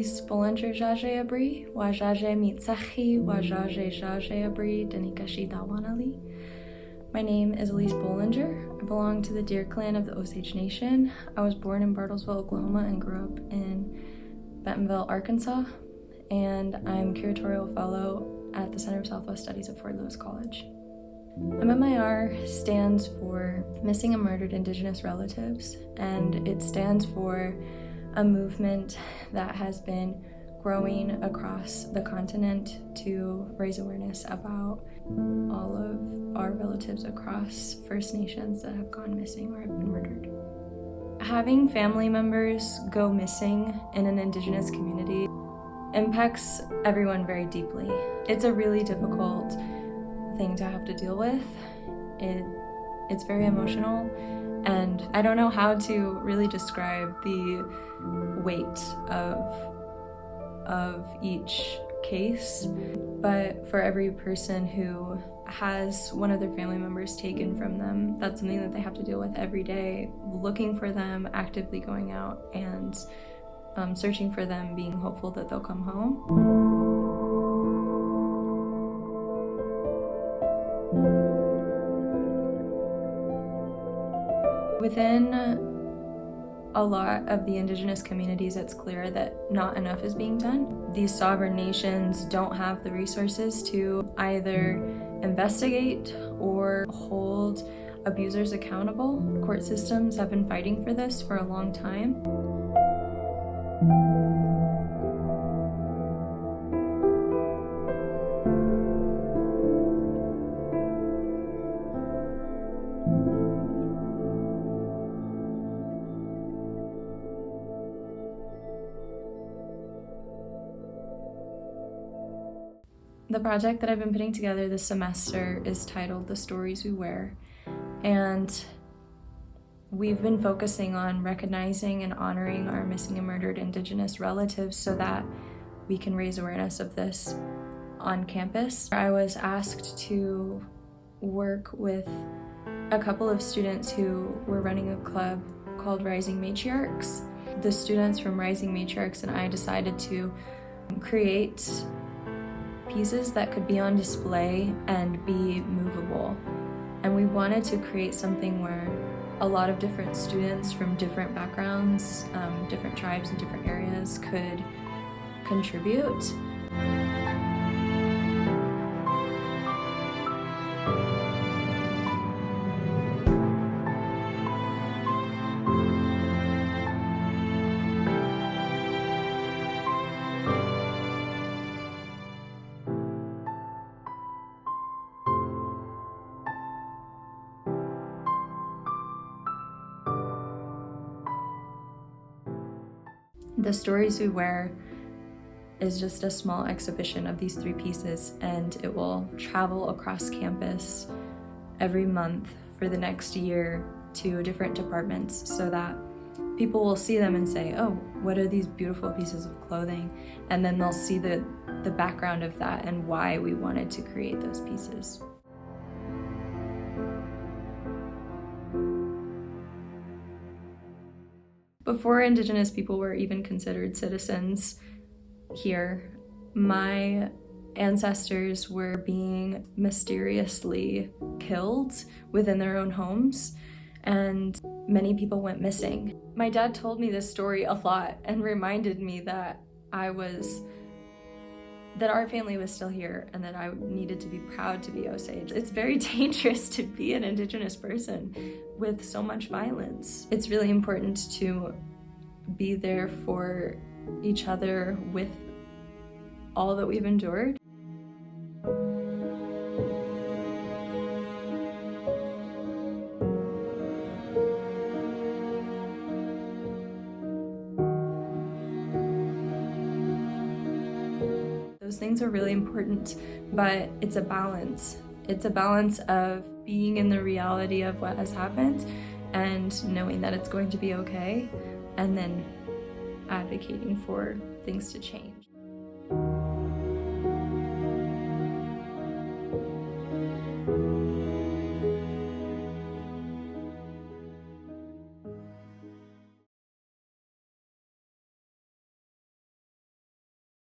Elise Bollinger Jaje Abri, Wajaje Mitsachi, Wajaje Jaje Abri, Denikashi Dawanali. My name is Elise Bollinger. I belong to the Deer Clan of the Osage Nation. I was born in Bartlesville, Oklahoma, and grew up in Bentonville, Arkansas. And I'm Curatorial Fellow at the Center of Southwest Studies at Fort Lewis College. MMIR stands for Missing and Murdered Indigenous Relatives, and it stands for a movement that has been growing across the continent to raise awareness about all of our relatives across First Nations that have gone missing or have been murdered. Having family members go missing in an Indigenous community impacts everyone very deeply. It's a really difficult thing to have to deal with. It's very emotional, and I don't know how to really describe the weight of each case, but for every person who has one of their family members taken from them, that's something that they have to deal with every day, looking for them, actively going out and searching for them, being hopeful that they'll come home. Within a lot of the Indigenous communities, it's clear that not enough is being done. These sovereign nations don't have the resources to either investigate or hold abusers accountable. Court systems have been fighting for this for a long time. The project that I've been putting together this semester is titled The Stories We Wear, and we've been focusing on recognizing and honoring our missing and murdered Indigenous relatives so that we can raise awareness of this on campus. I was asked to work with a couple of students who were running a club called Rising Matriarchs. The students from Rising Matriarchs and I decided to create pieces that could be on display and be movable. And we wanted to create something where a lot of different students from different backgrounds, different tribes and different areas could contribute. The Stories We Wear is just a small exhibition of these three pieces, and it will travel across campus every month for the next year to different departments so that people will see them and say, oh, what are these beautiful pieces of clothing? And then they'll see the background of that and why we wanted to create those pieces. Before Indigenous people were even considered citizens here, my ancestors were being mysteriously killed within their own homes, and many people went missing. My dad told me this story a lot and reminded me that our family was still here and that I needed to be proud to be Osage. It's very dangerous to be an Indigenous person with so much violence. It's really important to be there for each other with all that we've endured. Those things are really important, but it's a balance. It's a balance of being in the reality of what has happened and knowing that it's going to be okay, and then advocating for things to change.